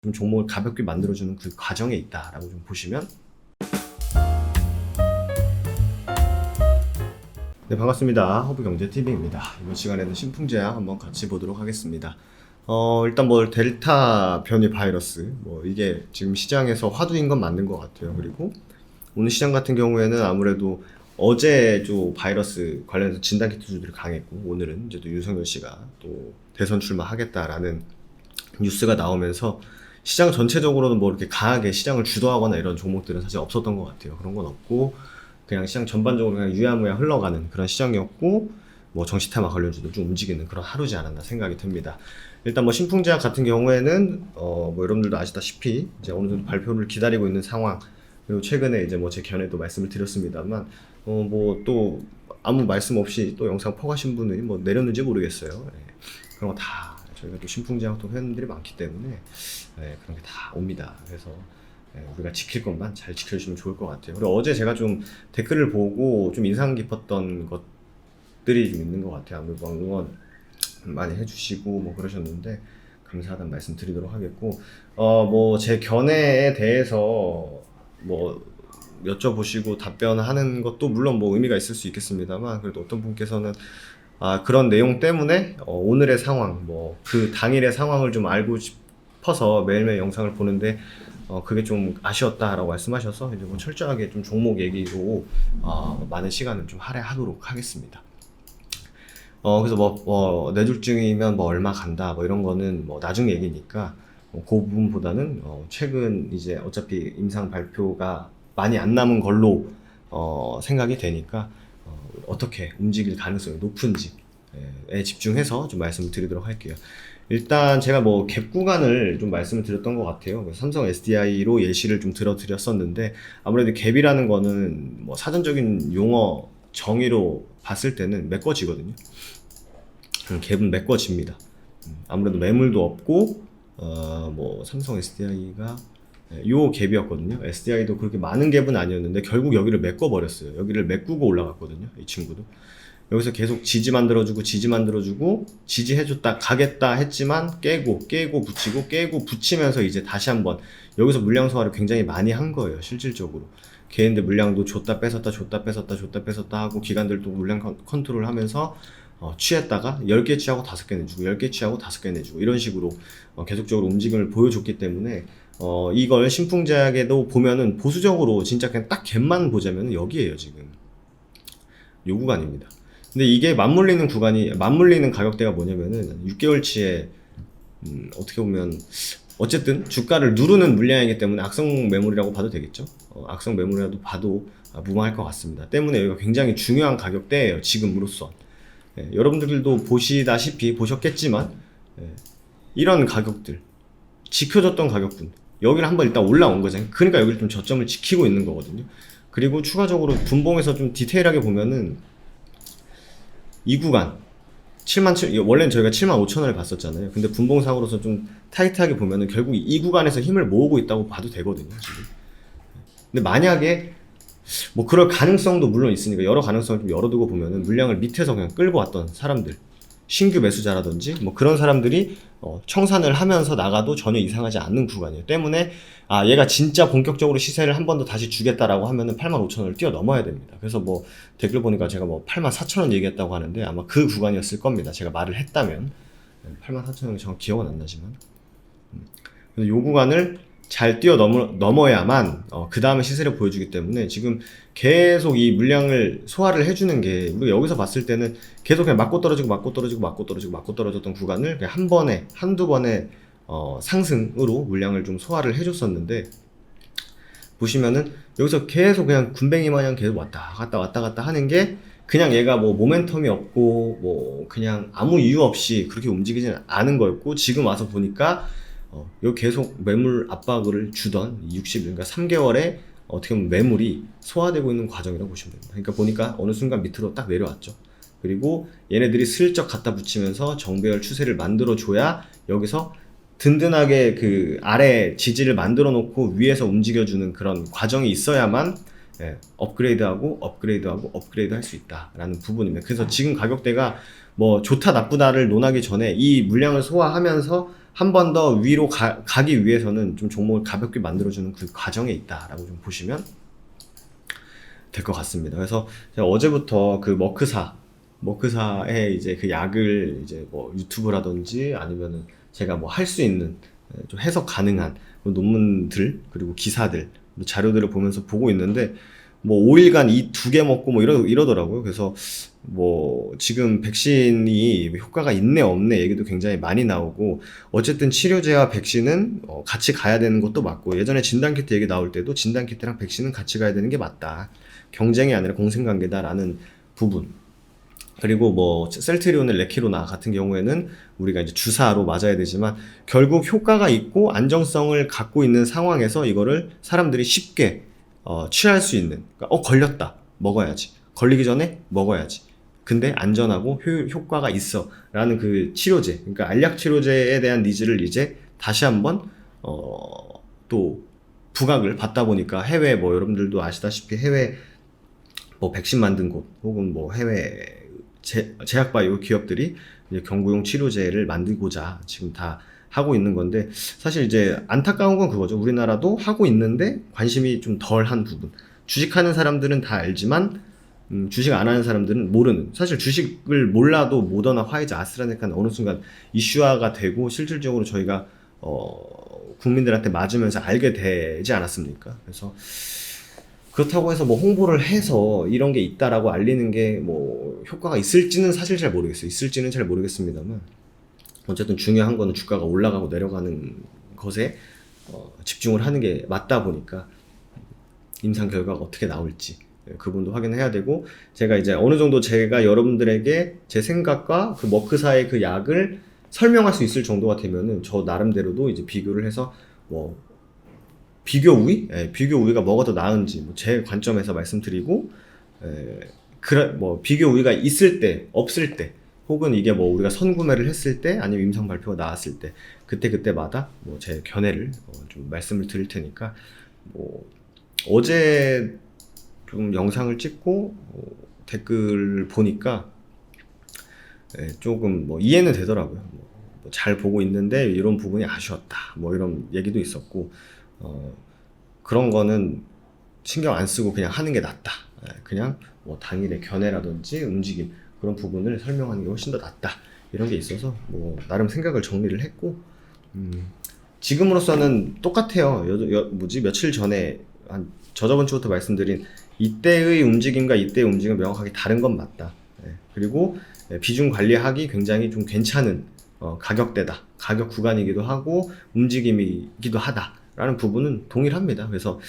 좀 종목을 가볍게 만들어주는 그 과정에 있다라고 좀 보시면. 네, 반갑습니다. 허브경제TV입니다. 이번 시간에는 신풍제약 한번 같이 보도록 하겠습니다. 일단 델타 변이 바이러스, 이게 지금 시장에서 화두인 건 맞는 것 같아요. 그리고 오늘 시장 같은 경우에는 아무래도 어제 좀 바이러스 관련해서 진단키트주들이 강했고, 오늘은 이제 또 윤석열 씨가 또 대선 출마하겠다라는 뉴스가 나오면서 시장 전체적으로는 이렇게 강하게 시장을 주도하거나 이런 종목들은 사실 없었던 것 같아요. 그런 건 없고, 그냥 시장 전반적으로 그냥 유야무야 흘러가는 그런 시장이었고, 정시테마 관련주도 좀 움직이는 그런 하루지 않았나 생각이 듭니다. 일단 신풍제약 같은 경우에는 여러분들도 아시다시피 이제 어느 정도 발표를 기다리고 있는 상황. 그리고 최근에 이제 제 견해도 말씀을 드렸습니다만, 또 아무 말씀 없이 또 영상 퍼가신 분들이 내렸는지 모르겠어요. 예. 그런 거 다 저희가 또 신풍제약 또 회원들이 많기 때문에 그런 게 다 옵니다. 그래서 우리가 지킬 것만 잘 지켜주시면 좋을 것 같아요. 그리고 어제 제가 좀 댓글을 보고 좀 인상 깊었던 것들이 좀 있는 것 같아요. 아무래도 응원 많이 해주시고 그러셨는데 감사하다는 말씀 드리도록 하겠고, 제 견해에 대해서 여쭤보시고 답변하는 것도 물론 의미가 있을 수 있겠습니다만, 그래도 어떤 분께서는 그런 내용 때문에 오늘의 상황, 그 당일의 상황을 좀 알고 싶어서 매일매일 영상을 보는데 그게 좀 아쉬웠다라고 말씀하셔서 이제 철저하게 좀 종목 얘기로 많은 시간을 좀 할애하도록 하겠습니다. 그래서 뇌졸중이면 얼마 간다 이런 거는 나중 얘기니까 그 부분보다는 최근 이제 어차피 임상 발표가 많이 안 남은 걸로 생각이 되니까 어떻게 움직일 가능성이 높은지에 집중해서 좀 말씀을 드리도록 할게요. 일단 제가 갭 구간을 좀 말씀을 드렸던 것 같아요. 삼성 SDI로 예시를 좀 들어드렸었는데, 아무래도 갭이라는 거는 사전적인 용어 정의로 봤을 때는 메꿔지거든요. 갭은 메꿔집니다. 아무래도 매물도 없고 삼성 SDI가 요 갭이었거든요. SDI도 그렇게 많은 갭은 아니었는데 결국 여기를 메꿔버렸어요. 여기를 메꾸고 올라갔거든요. 이 친구도. 여기서 계속 지지 만들어주고 지지해줬다 가겠다 했지만 깨고 붙이고 깨고 붙이면서 이제 다시 한번 여기서 물량 소화를 굉장히 많이 한 거예요. 실질적으로 개인들 물량도 줬다 뺏었다 하고 기관들도 물량 컨트롤 하면서 취했다가 10개 취하고 5개 내주고 10개 취하고 5개 내주고 이런 식으로 계속적으로 움직임을 보여줬기 때문에 이걸 신풍제약에도 보면은 보수적으로 진짜 그냥 딱 갭만 보자면 여기에요. 지금 요 구간입니다. 근데 이게 맞물리는 가격대가 뭐냐면은 6개월치에 어떻게 보면 어쨌든 주가를 누르는 물량이기 때문에 악성 매물이라고 봐도 되겠죠. 악성 매물이라도 봐도 무방할 것 같습니다. 때문에 여기가 굉장히 중요한 가격대예요. 지금으로서. 여러분들도 보셨겠지만 이런 가격들 지켜줬던 가격군 여기를 한번 일단 올라온 거잖아요. 그러니까 여기를 좀 저점을 지키고 있는 거거든요. 그리고 추가적으로 분봉에서 좀 디테일하게 보면은 이 구간 7만 원래는 저희가 75,000원을 봤었잖아요. 근데 분봉상으로서 좀 타이트하게 보면은 결국 이 구간에서 힘을 모으고 있다고 봐도 되거든요, 지금. 근데 만약에 그럴 가능성도 물론 있으니까 여러 가능성을 좀 열어두고 보면은 물량을 밑에서 그냥 끌고 왔던 사람들, 신규 매수자라든지 그런 사람들이 청산을 하면서 나가도 전혀 이상하지 않는 구간이에요. 때문에 얘가 진짜 본격적으로 시세를 한 번 더 다시 주겠다라고 하면은 85,000원을 뛰어넘어야 됩니다. 그래서 댓글 보니까 제가 84,000원 얘기했다고 하는데 아마 그 구간이었을 겁니다. 제가 말을 했다면 84,000원이 정확히 기억은 안 나지만 그래서 요 구간을 잘 뛰어넘어야만 그 다음에 시세를 보여주기 때문에 지금 계속 이 물량을 소화를 해주는 게 우리가 여기서 봤을 때는 계속 그냥 맞고 떨어졌던 구간을 그냥 한두 번의 상승으로 물량을 좀 소화를 해줬었는데, 보시면은 여기서 계속 그냥 군뱅이 마냥 계속 왔다 갔다 하는 게 그냥 얘가 모멘텀이 없고 그냥 아무 이유 없이 그렇게 움직이지는 않은 거였고, 지금 와서 보니까 여기 계속 매물 압박을 주던 그러니까 3개월에 어떻게 보면 매물이 소화되고 있는 과정이라고 보시면 됩니다. 그러니까 보니까 어느 순간 밑으로 딱 내려왔죠. 그리고 얘네들이 슬쩍 갖다 붙이면서 정배열 추세를 만들어 줘야 여기서 든든하게 그 아래 지지를 만들어 놓고 위에서 움직여주는 그런 과정이 있어야만 업그레이드하고 할 수 있다라는 부분입니다. 그래서 지금 가격대가 좋다 나쁘다를 논하기 전에 이 물량을 소화하면서 한 번 더 위로 가기 위해서는 좀 종목을 가볍게 만들어주는 그 과정에 있다라고 좀 보시면 될 것 같습니다. 그래서 제가 어제부터 그 머크사의 이제 그 약을 이제 뭐 유튜브라든지 아니면은 제가 뭐 할 수 있는 좀 해석 가능한 논문들 그리고 기사들 자료들을 보면서 보고 있는데 뭐 5일간 이 2개 먹고 뭐 이러더라고요. 그래서 뭐 지금 백신이 효과가 있네 없네 얘기도 굉장히 많이 나오고 어쨌든 치료제와 백신은 같이 가야 되는 것도 맞고 예전에 진단키트 얘기 나올 때도 진단키트랑 백신은 같이 가야 되는 게 맞다. 경쟁이 아니라 공생관계다라는 부분. 그리고 뭐 셀트리온을 레키로나 같은 경우에는 우리가 이제 주사로 맞아야 되지만 결국 효과가 있고 안정성을 갖고 있는 상황에서 이거를 사람들이 쉽게 취할 수 있는 그러니까 걸렸다 먹어야지 걸리기 전에 먹어야지 근데 안전하고 효과가 있어 라는 그 치료제 그러니까 알약 치료제에 대한 니즈를 이제 다시 한번 또 부각을 받다 보니까 해외 뭐 여러분들도 아시다시피 해외 뭐 백신 만든 곳 혹은 뭐 해외 제약바이오 기업들이 이제 경구용 치료제를 만들고자 지금 다 하고 있는 건데 사실 이제 안타까운 건 그거죠. 우리나라도 하고 있는데 관심이 좀 덜한 부분. 주식하는 사람들은 다 알지만 주식 안 하는 사람들은 모르는. 사실 주식을 몰라도 모더나, 화이자, 아스트라제네카는 어느 순간 이슈화가 되고 실질적으로 저희가 국민들한테 맞으면서 알게 되지 않았습니까? 그래서 그렇다고 해서 뭐 홍보를 해서 이런 게 있다라고 알리는 게 뭐 효과가 있을지는 사실 잘 모르겠어요. 있을지는 잘 모르겠습니다만 어쨌든 중요한 거는 주가가 올라가고 내려가는 것에 집중을 하는 게 맞다 보니까 임상 결과가 어떻게 나올지 그 부분도 확인해야 되고 제가 이제 어느 정도 제가 여러분들에게 제 생각과 그 머크사의 그 약을 설명할 수 있을 정도가 되면은 저 나름대로도 이제 비교를 해서 뭐 비교 우위? 비교 우위가 뭐가 더 나은지 뭐 제 관점에서 말씀드리고 뭐 비교 우위가 있을 때 없을 때 혹은 이게 뭐 우리가 선구매를 했을 때 아니면 임상 발표가 나왔을 때 그때마다 뭐 제 견해를 좀 말씀을 드릴 테니까 뭐 어제 좀 영상을 찍고 댓글 보니까 조금 뭐 이해는 되더라고요. 뭐 잘 보고 있는데 이런 부분이 아쉬웠다. 뭐 이런 얘기도 있었고 그런 거는 신경 안 쓰고 그냥 하는 게 낫다. 그냥 뭐 당일의 견해라든지 움직임 그런 부분을 설명하는 게 훨씬 더 낫다. 이런 게 있어서 뭐 나름 생각을 정리를 했고 지금으로서는 똑같아요. 며칠 전에 저저번 주부터 말씀드린 이때의 움직임과 이때의 움직임은 명확하게 다른 건 맞다. 그리고 비중 관리하기 굉장히 좀 괜찮은 가격대다. 가격 구간이기도 하고 움직임이기도 하다라는 부분은 동일합니다. 그래서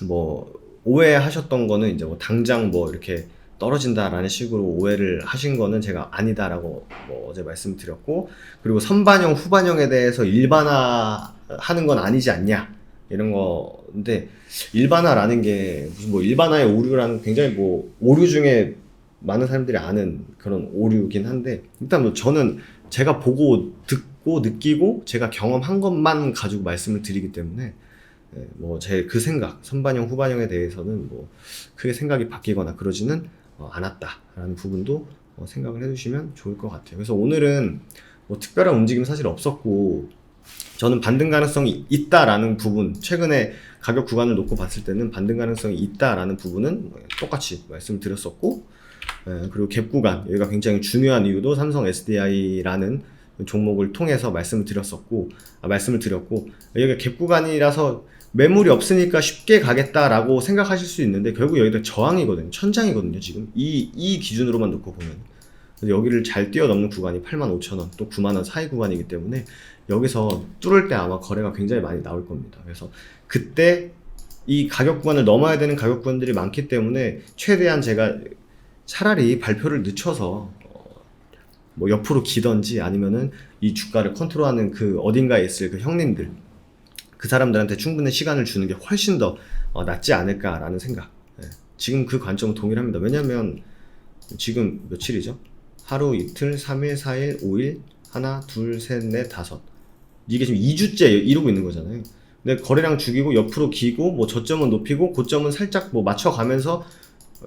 뭐 오해하셨던 거는 이제 뭐 당장 뭐 이렇게 떨어진다라는 식으로 오해를 하신 거는 제가 아니다라고 뭐 어제 말씀드렸고 그리고 선반영 후반영에 대해서 일반화하는 건 아니지 않냐 이런 건데 일반화라는 게 무슨 뭐 일반화의 오류라는 굉장히 뭐 오류 중에 많은 사람들이 아는 그런 오류긴 한데 일단 뭐 저는 제가 보고 듣고 느끼고 제가 경험한 것만 가지고 말씀을 드리기 때문에 뭐 제 그 생각 선반영 후반영에 대해서는 뭐 크게 생각이 바뀌거나 그러지는 않았다라는 부분도 생각을 해주시면 좋을 것 같아요. 그래서 오늘은 뭐 특별한 움직임 사실 없었고 저는 반등 가능성이 있다라는 부분 최근에 가격 구간을 놓고 봤을 때는 반등 가능성이 있다라는 부분은 똑같이 말씀을 드렸었고 그리고 갭 구간 여기가 굉장히 중요한 이유도 삼성 SDI라는 종목을 통해서 말씀을 드렸고 여기가 갭 구간이라서 매물이 없으니까 쉽게 가겠다라고 생각하실 수 있는데 결국 여기가 저항이거든요. 천장이거든요. 지금 이 기준으로만 놓고 보면 여기를 잘 뛰어넘는 구간이 85,000원 또 90,000원 사이 구간이기 때문에 여기서 뚫을 때 아마 거래가 굉장히 많이 나올 겁니다. 그래서 그때 이 가격 구간을 넘어야 되는 가격 구간들이 많기 때문에 최대한 제가 차라리 발표를 늦춰서 뭐 옆으로 기던지 아니면은 이 주가를 컨트롤하는 그 어딘가에 있을 그 형님들 그 사람들한테 충분히 시간을 주는 게 훨씬 더 낫지 않을까라는 생각. 지금 그 관점은 동일합니다. 왜냐면 지금 며칠이죠? 하루, 이틀, 3일, 4일, 5일, 하나, 둘, 셋, 넷, 다섯. 이게 지금 2주째 이러고 있는 거잖아요. 근데 거래량 죽이고 옆으로 기고 뭐 저점은 높이고 고점은 살짝 뭐 맞춰가면서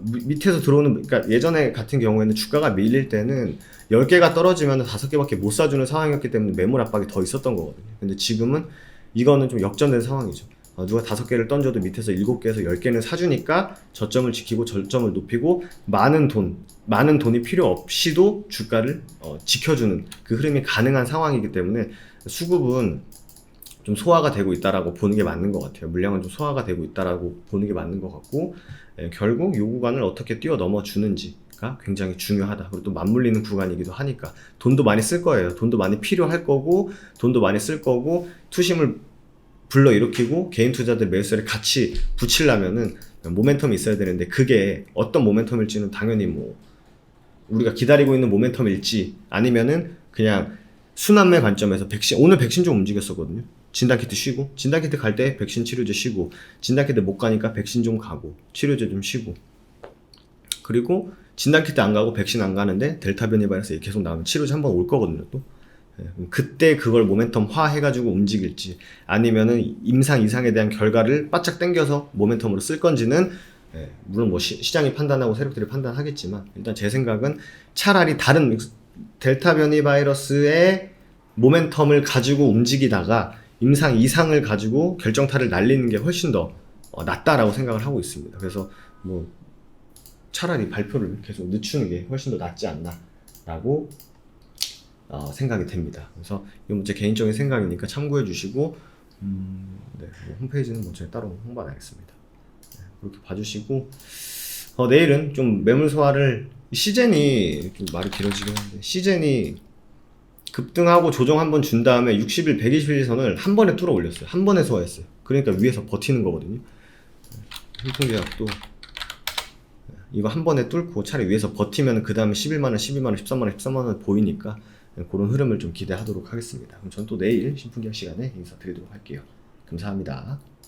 밑에서 들어오는, 그러니까 예전에 같은 경우에는 주가가 밀릴 때는 10개가 떨어지면 5개밖에 못 사주는 상황이었기 때문에 매물 압박이 더 있었던 거거든요. 근데 지금은 이거는 좀 역전된 상황이죠. 누가 5개를 던져도 밑에서 7개에서 10개는 사주니까 저점을 지키고 저점을 높이고 많은 돈이 필요 없이도 주가를 지켜주는 그 흐름이 가능한 상황이기 때문에 수급은 좀 소화가 되고 있다라고 보는 게 맞는 것 같아요. 물량은 좀 소화가 되고 있다라고 보는 게 맞는 것 같고, 결국 이 구간을 어떻게 뛰어넘어 주는지가 굉장히 중요하다. 그리고 또 맞물리는 구간이기도 하니까 돈도 많이 쓸 거예요. 돈도 많이 필요할 거고, 돈도 많이 쓸 거고, 투심을 불러일으키고 개인 투자들 매수세를 같이 붙이려면은 모멘텀이 있어야 되는데, 그게 어떤 모멘텀일지는 당연히 뭐 우리가 기다리고 있는 모멘텀일지 아니면은 그냥 순환매 관점에서 오늘 백신 좀 움직였었거든요. 진단키트 쉬고, 진단키트 갈 때 백신 치료제 쉬고, 진단키트 못 가니까 백신 좀 가고, 치료제 좀 쉬고, 그리고 진단키트 안 가고 백신 안 가는데 델타 변이 바이러스 계속 나오면 치료제 한번 올 거거든요 또. 그때 그걸 모멘텀화 해가지고 움직일지, 아니면은 임상 이상에 대한 결과를 바짝 당겨서 모멘텀으로 쓸 건지는, 물론 뭐 시장이 판단하고 세력들이 판단하겠지만, 일단 제 생각은 차라리 다른 델타 변이 바이러스의 모멘텀을 가지고 움직이다가 임상 이상을 가지고 결정타를 날리는 게 훨씬 더 낫다라고 생각을 하고 있습니다. 그래서 뭐 차라리 발표를 계속 늦추는 게 훨씬 더 낫지 않나라고 생각이 됩니다. 그래서 이건 제 개인적인 생각이니까 참고해 주시고, 네, 뭐 홈페이지는 뭐 제가 따로 홍보 안 하겠습니다. 네, 그렇게 봐주시고, 내일은 좀 매물 소화를, 시젠이 좀 말이 길어지긴 한데, 시젠이 급등하고 조정 한번 준 다음에 60일, 120일 선을 한 번에 뚫어 올렸어요. 한 번에 소화했어요. 그러니까 위에서 버티는 거거든요. hilton계약도 이거 한 번에 뚫고 차라리 위에서 버티면 그 다음에 11만원, 12만원, 13만원, 13만원 보이니까 그런 흐름을 좀 기대하도록 하겠습니다. 그럼 전 또 내일 신풍계약 시간에 인사드리도록 할게요. 감사합니다.